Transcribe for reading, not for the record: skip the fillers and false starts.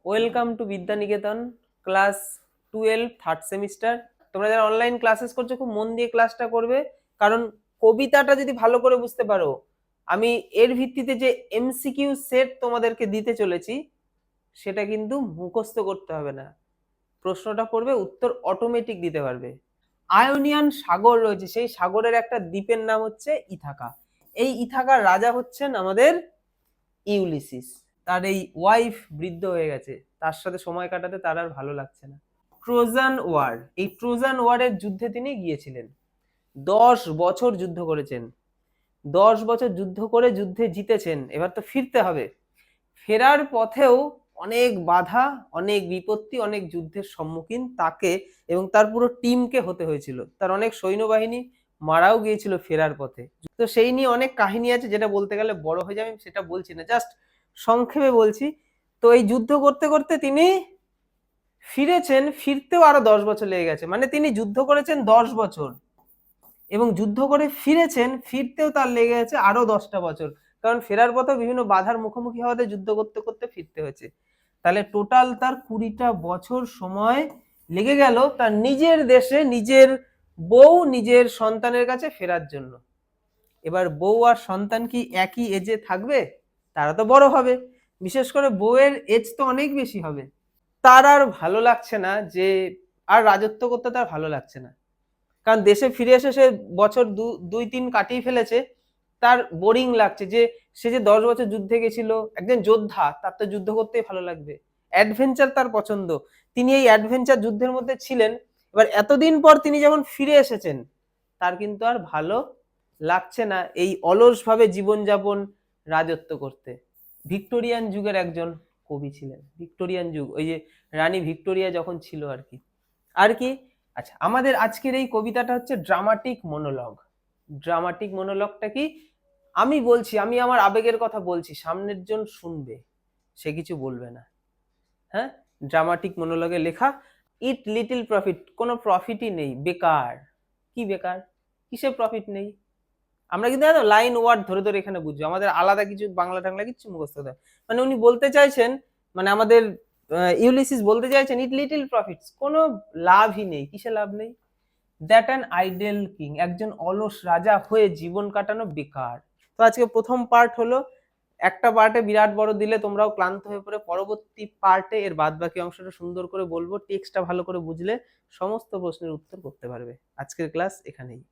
Welcome to Vidyaniketan class 12 third semester. তোমরা যারা online classes করছো খুব মন দিয়ে ক্লাসটা করবে, কারণ কবিতাটা যদি ভালো করে বুঝতে পারো, আমি এর ভিত্তিতে যে এমসিকিউ সেট তোমাদেরকে দিতে চলেছি সেটা কিন্তু মুখস্থ করতে হবে না। প্রশ্নটা পড়বে, উত্তর অটোমেটিক দিতে পারবে। আয়োনিয়ান সাগর রয়েছে, সেই সাগরের একটা দ্বীপের নাম হচ্ছে ইথাকা। এই ইথাকার রাজা হচ্ছেন আমাদের ইউলিসিস। তার এই ওয়াইফ বৃদ্ধ হয়ে গেছে, তার সাথে সময় কাটাতে তার আর ভালো লাগছে না। ট্রোজান ওয়ার, এই ট্রোজান ওয়ারের যুদ্ধে তিনি গিয়েছিলেন। 10 বছর যুদ্ধ করেছেন, 10 বছর যুদ্ধ করে যুদ্ধে জিতেছেন, এবার তো ফিরতে হবে। ফেরার পথেও অনেক বাধা, অনেক বিপত্তি, অনেক যুদ্ধের সম্মুখীন তাকে এবং তার পুরো টিমকে হতে হয়েছিল। তার অনেক সৈন্যবাহিনী মারাও গিয়েছিল ফেরার পথে। তো সেই নিয়ে অনেক কাহিনী আছে, যেটা বলতে গেলে বড় হয়ে যাবে, সেটা বলছি না, জাস্ট সংক্ষেপে বলছি। তো এই যুদ্ধ করতে করতে তিনি ফিরেছেন, ফিরতেও আরো 10 বছর লেগে গেছে। মানে তিনি যুদ্ধ করেছেন 10 বছর এবং যুদ্ধ করে ফিরেছেন, ফিরতেও তার লেগে গেছে আরো 10টা বছর, কারণ ফেরার পথেও বিভিন্ন বাধার মুখোমুখি হওয়াতে যুদ্ধ করতে করতে ফিরতে হয়েছে। তাহলে টোটাল তার 20টা বছর সময় লেগে গেল তার নিজের দেশে, নিজের বউ, নিজের সন্তানের কাছে ফেরার জন্য। এবার বউ আর সন্তান কি একই এজে থাকবে? তারা তো বড় হবে, বিশেষ করে বউয়ের এজ তো অনেক বেশি হবে। তার আর ভালো লাগছে না, যে আর রাজত্ব করতে তার ভালো লাগছে না, কারণ দেশে ফিরে এসে সে বছর 2-3 কাটিয়ে ফেলেছে। তার বোরিং লাগছে, যে সে যে 10 বছর যুদ্ধে গেছিল, একজন যোদ্ধা, তার তো যুদ্ধ করতেই ভালো লাগবে, অ্যাডভেঞ্চার তার পছন্দ, তিনি এই অ্যাডভেঞ্চার যুদ্ধের মধ্যে ছিলেন। এবার এতদিন পর তিনি যখন ফিরে এসেছেন, তার কিন্তু আর ভালো লাগছে না এই অলসভাবে জীবনযাপন, রাজত্ব করতে। ভিক্টোরিয়ান যুগের একজন কবি ছিলেন, ভিক্টোরিয়ান যুগ, ওই যে রানী ভিক্টোরিয়া যখন ছিল আর কি। আর কি, আচ্ছা, আমাদের আজকের এই কবিতাটা হচ্ছে ড্রামাটিক মনোলগ। ড্রামাটিক মনোলগটা কি? আমি বলছি, আমি আমার আবেগের কথা বলছি, সামনের জন শুনবে, সে কিছু বলবে না। হ্যাঁ, ড্রামাটিক মনোলগে লেখা। ইট লিটল প্রফিট, কোনো প্রফিটই নেই, বেকার। কি বেকার? কিসে প্রফিট নেই? আমরা কিন্তু লাইন ওয়ার্ড ধরে ধরে এখানে বুঝবো, আমাদের আলাদা কিছু বাংলা টাংলা কিছু মুখস্থ দেয়। মানে উনি বলতে চাইছেন, মানে আমাদের ইউলিসিস বলতে চাইছেন, ইট লিটল প্রফিটস, কোনো লাভই নেই। কিসে লাভ নেই? দ্যাট অ্যান আইডেল কিং, একজন অলস রাজা হয়ে জীবন কাটানো বেকার। তো আজকে প্রথম পার্ট হলো, একটা পার্টে বিরাট বড় দিলে তোমরাও ক্লান্ত হয়ে পড়ে, পরবর্তী পার্টে এর বাদ বাকি অংশটা সুন্দর করে বলবো, টেক্সটটা ভালো করে বুঝলে সমস্ত প্রশ্নের উত্তর করতে পারবে। আজকের ক্লাস এখানেই।